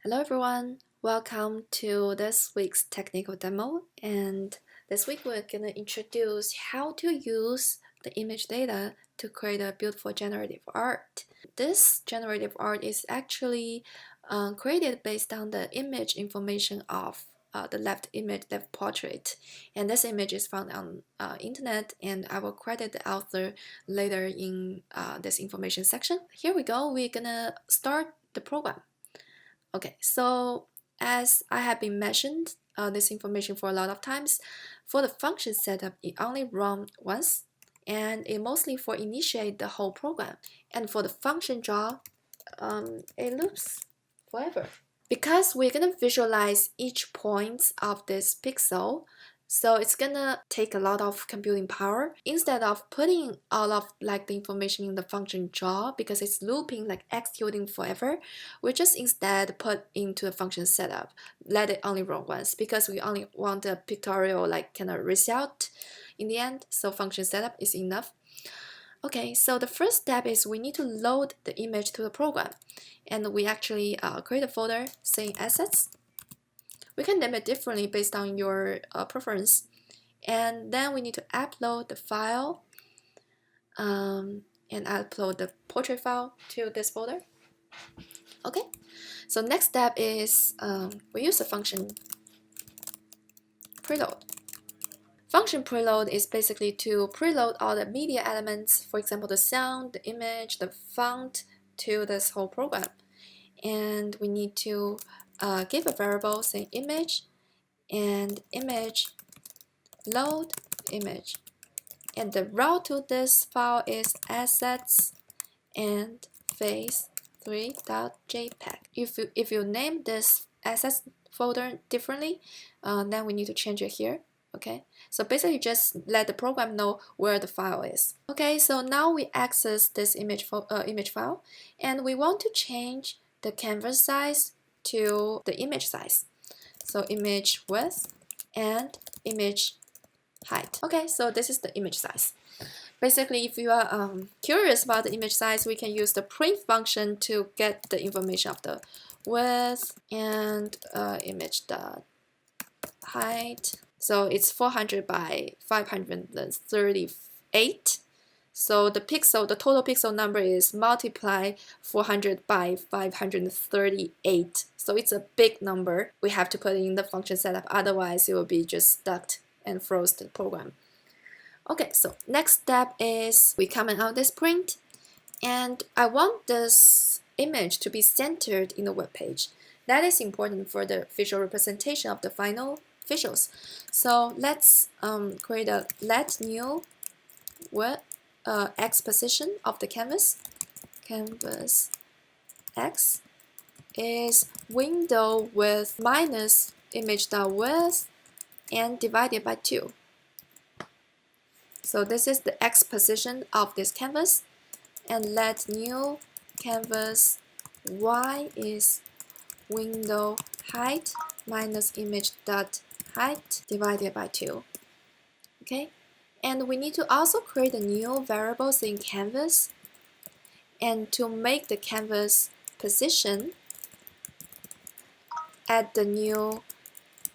Hello everyone, welcome to this week's technical demo, and this week we're going to introduce how to use the image data to create a beautiful generative art. This generative art is actually created based on the image information of the left image, left portrait, and this image is found on internet, and I will credit the author later in this information section. Here we go, we're gonna start the program. Okay, so as I have been mentioned this information for a lot of times, for the function setup, it only runs once, and it mostly for initiate the whole program. And for the function draw, it loops forever. Because we're gonna visualize each point of this pixel, so it's gonna take a lot of computing power. Instead of putting all of the information in the function draw, because it's looping, executing forever, we just instead put into the function setup, let it only run once, because we only want a pictorial kind of result in the end. So function setup is enough. Okay, so the first step is we need to load the image to the program, and we actually create a folder saying assets. We can name it differently based on your preference, and then we need to upload the file and upload the portrait file to this folder. Okay, so next step is we use the function preload. Function preload is basically to preload all the media elements, for example, the sound, the image, the font, to this whole program. And we need to give a variable saying image, and image load image. And the route to this file is assets and face3.jpg. If you name this assets folder differently, then we need to change it here. Okay, so basically just let the program know where the file is. Okay, so now we access this image file, and we want to change the canvas size to the image size. So image width and image height. Okay, so this is the image size. Basically, if you are curious about the image size, we can use the print function to get the information of the width and image dot height. So it's 400 by 538. So the total pixel number is multiply 400 by 538. So it's a big number. We have to put it in the function setup, otherwise it will be just stuck and froze the program. Okay, so next step is we comment out this print, and I want this image to be centered in the web page. That is important for the visual representation of the final visuals. So let's create a let new x position of the canvas. Canvas x is window width minus image.width and divided by 2. So this is the x position of this canvas, and let new canvas y is window height minus image dot height divided by 2. Okay, and we need to also create a new variable in canvas, and to make the canvas position, add the new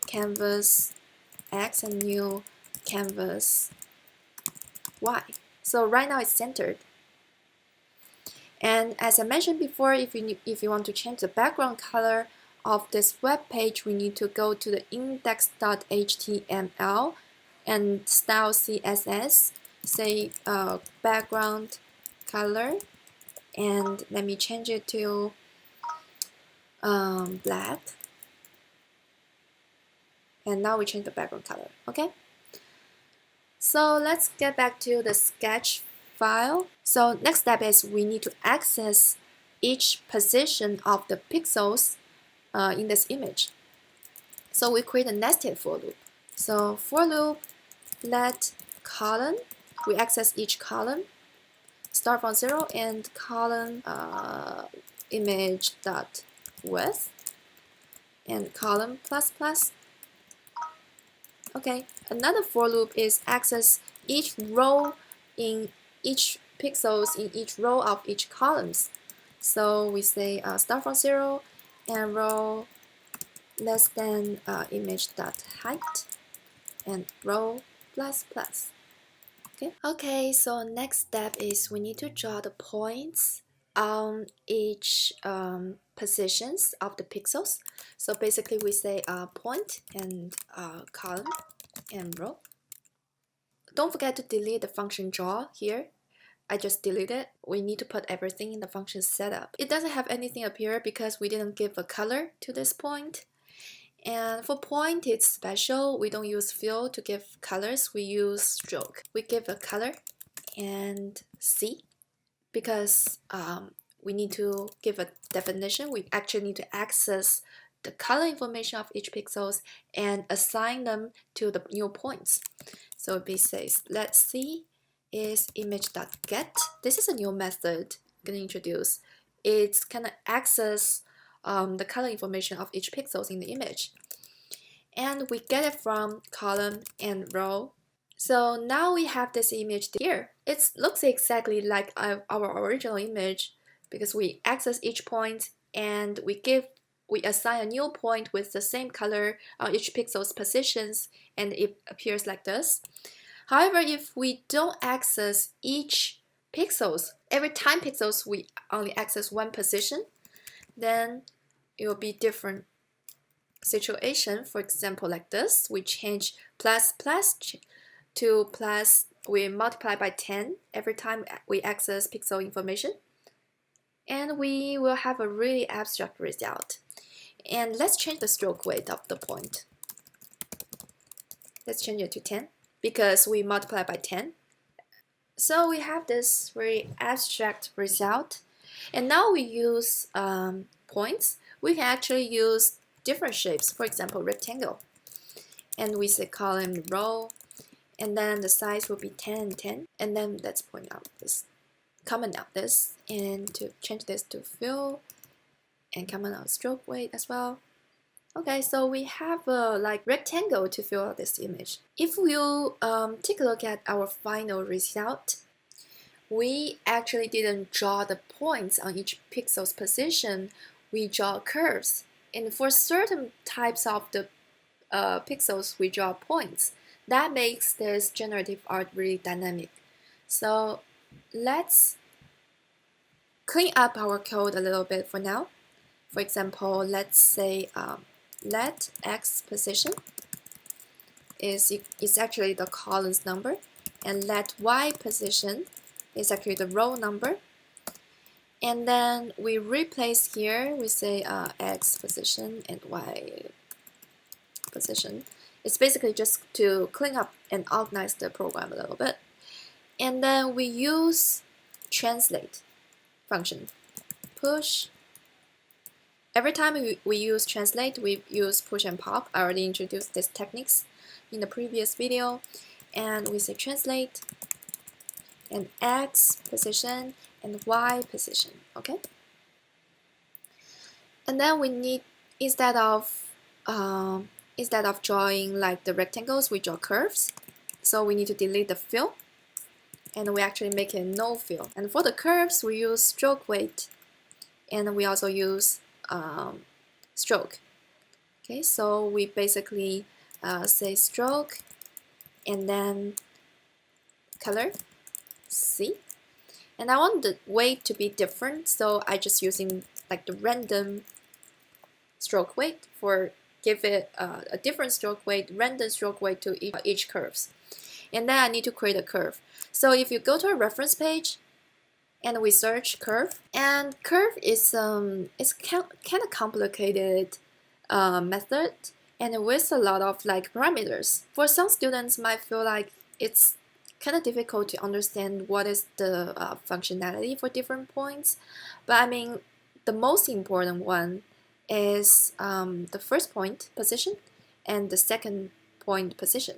canvas x and new canvas y. So right now it's centered. And as I mentioned before, if you want to change the background color of this web page, we need to go to the index.html and style CSS, say background color, and let me change it to black. And now we change the background color. Okay. So let's get back to the sketch file. So next step is we need to access each position of the pixels in this image. So we create a nested for loop. So for loop, let column, we access each column, start from 0, and column image dot width, and column plus plus. Okay, another for loop is access each row in each pixels in each row of each columns. So we say start from 0 and row less than image.height and row plus plus. Okay, so next step is we need to draw the points on each positions of the pixels. So basically we say point and column and row. Don't forget to delete the function draw here. I just deleted it. We need to put everything in the function setup. It doesn't have anything appear because we didn't give a color to this point. And for point, it's special. We don't use fill to give colors. We use stroke. We give a color and C because we need to give a definition. We actually need to access the color information of each pixels and assign them to the new points. So it says let's see is image.get. This is a new method I'm going to introduce. It's going to access the color information of each pixels in the image. And we get it from column and row. So now we have this image here. It looks exactly like our original image because we access each point and we assign a new point with the same color on each pixel's positions, and it appears like this. However, if we don't access each pixels, every time pixels we only access one position, then it will be different situation. For example, like this, we change plus plus to plus, we multiply by 10 every time we access pixel information, and we will have a really abstract result. And let's change the stroke weight of the point. Let's change it to 10 because we multiply by 10. So we have this very abstract result. And now we use points. We can actually use different shapes, for example, rectangle. And we say column, row, and then the size will be 10, 10. And then let's point out this, comment out this, and to change this to fill, and comment out stroke weight as well. Okay, so we have a like rectangle to fill out this image. If you take a look at our final result, we actually didn't draw the points on each pixel's position. We draw curves, and for certain types of the pixels, we draw points. That makes this generative art really dynamic. So let's clean up our code a little bit for now. For example, let's say let x position is actually the column's number, and let y position is actually the row number. And then we replace here, we say x position and y position. It's basically just to clean up and organize the program a little bit. And then we use translate function. Push. Every time we use translate, we use push and pop. I already introduced these techniques in the previous video. And we say translate and x position and y position, okay? And then we need, instead of drawing like the rectangles, we draw curves. So we need to delete the fill, and we actually make it no fill. And for the curves, we use stroke weight, and we also use stroke. Okay, so we basically say stroke and then color C. And I want the weight to be different, so I just using like the random stroke weight for give it a different stroke weight, random stroke weight to each curves. And then I need to create a curve. So if you go to a reference page and we search curve, and curve is it's kind of complicated method and with a lot of like parameters. For some students might feel like it's kind of difficult to understand what is the functionality for different points, but I mean the most important one is the first point position and the second point position,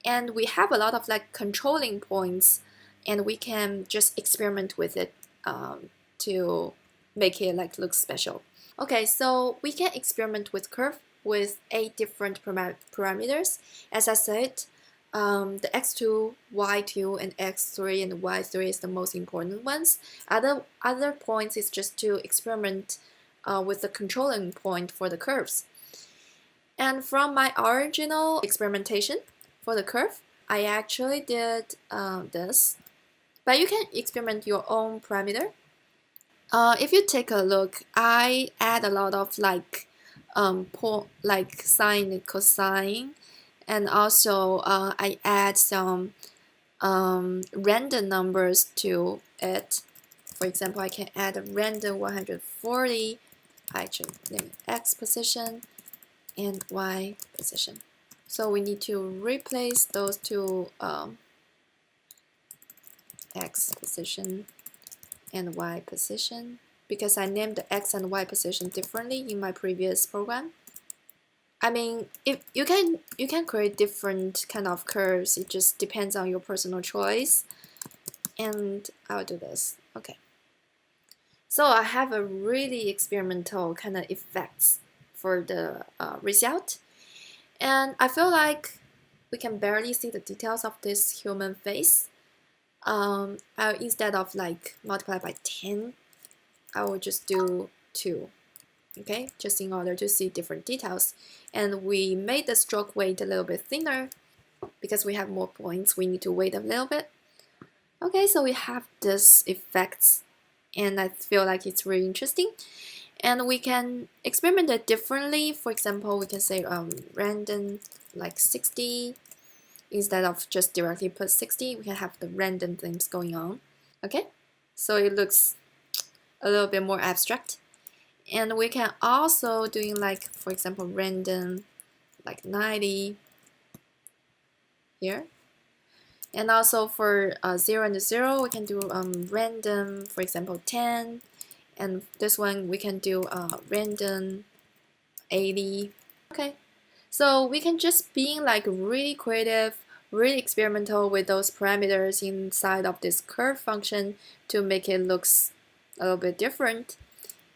and we have a lot of like controlling points, and we can just experiment with it to make it like look special. Okay, so we can experiment with curve with 8 different parameters. As I said, the x2, y2, and x3 and y3 is the most important ones. Other points is just to experiment with the controlling point for the curves. And from my original experimentation for the curve, I actually did this, but you can experiment your own parameter. If you take a look, I add a lot of like sine and cosine, and also I add some random numbers to it. For example, I can add a random 140. I should name it x position and y position. So we need to replace those two x position and y position because I named the x and y position differently in my previous program. I mean, if you can create different kind of curves. It just depends on your personal choice. And I'll do this. Okay. So I have a really experimental kind of effects for the result, and I feel like we can barely see the details of this human face. Instead of like multiply by 10, I will just do 2. Okay, just in order to see different details. And we made the stroke weight a little bit thinner because we have more points. We need to weight a little bit. Okay, so we have this effects, and I feel like it's really interesting. And we can experiment it differently. For example, we can say random like 60. Instead of just directly put 60, we can have the random things going on. Okay, so it looks a little bit more abstract. And we can also doing like, for example, random like 90 here. And also for 0 and 0, we can do random, for example, 10. And this one we can do random 80. Okay, so we can just being like really creative, really experimental with those parameters inside of this curve function to make it looks a little bit different.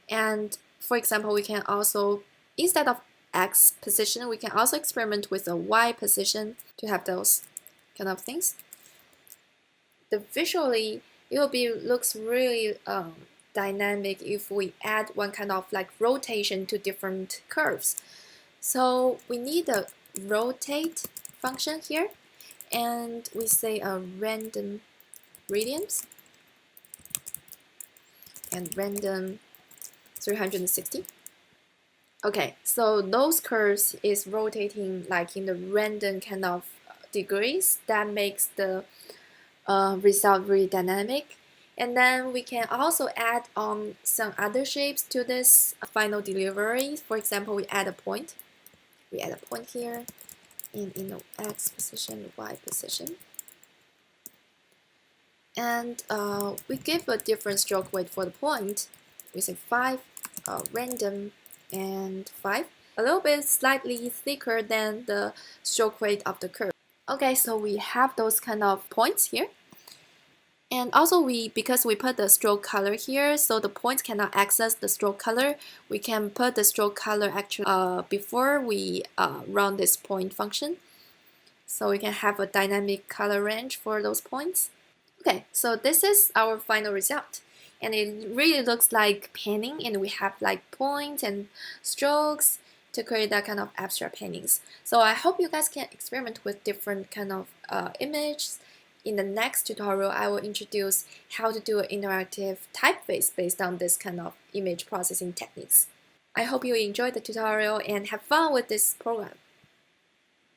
And for example, we can also, instead of x position, we can also experiment with a y position to have those kind of things. Visually, it will be looks really dynamic if we add one kind of like rotation to different curves. So we need a rotate function here, and we say a random radians and random 360. Okay, so those curves is rotating like in the random kind of degrees. That makes the result really dynamic. And then we can also add on some other shapes to this final delivery. For example, we add a point. We add a point here in the x position, y position. And we give a different stroke weight for the point. We say 5, random, and 5. A little bit slightly thicker than the stroke weight of the curve. Okay, so we have those kind of points here. And also because we put the stroke color here, so the points cannot access the stroke color. We can put the stroke color actually before we run this point function. So we can have a dynamic color range for those points. Okay, so this is our final result. And it really looks like painting, and we have like points and strokes to create that kind of abstract paintings. So I hope you guys can experiment with different kind of images. In the next tutorial, I will introduce how to do an interactive typeface based on this kind of image processing techniques. I hope you enjoyed the tutorial and have fun with this program.